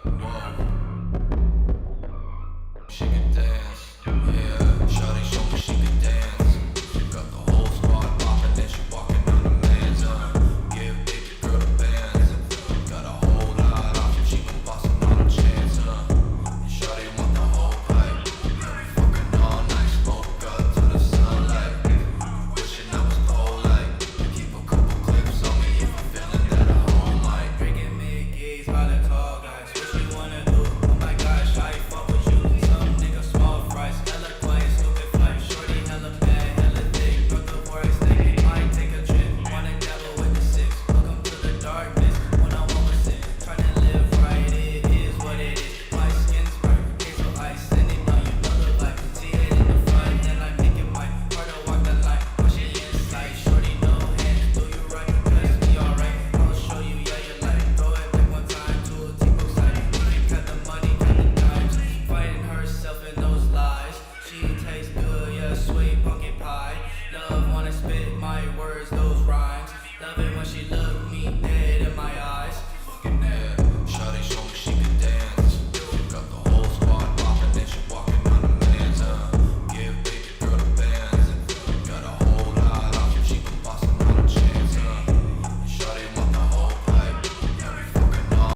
She can dance, yeah. Shawty showed me she can dance. She got the whole squad popping, then she walking on the man's give baby girl the bands. Got a whole lot off, she gon' boss him not a chance, And shawty want the whole pipe. Yeah, we fucking all night, smoke up to the sunlight. Wishing I was cold like. Keep a couple clips on me if I'm feeling that at home like. Drinking Mickey's by the tall guys. What you wanna do? Oh my gosh, I fuck with you. Some nigga small fries, hella quiet, stupid flight. Shorty hella bad, hella thick. Broke the boys thinking might take a trip. Wanna dabble with the six. Welcome to the darkness. One-on-one with sin. Tryna live right, it is what it is. My skin's burnt, hazel ice, sending on you know the life. See it in the front, and I'm making my heart to walk the line. Watch it inside, shorty no hands, do you right? Cause we alright. I'll show you, yeah, you like. Throw it back one time to a T-Bo side. Cut the money, cut the dimes. Fighting herself in those lies. She tastes good, yeah, sweet pumpkin pie. Love wanna spit my words, those rhymes. Love it when she look me dead in my eyes.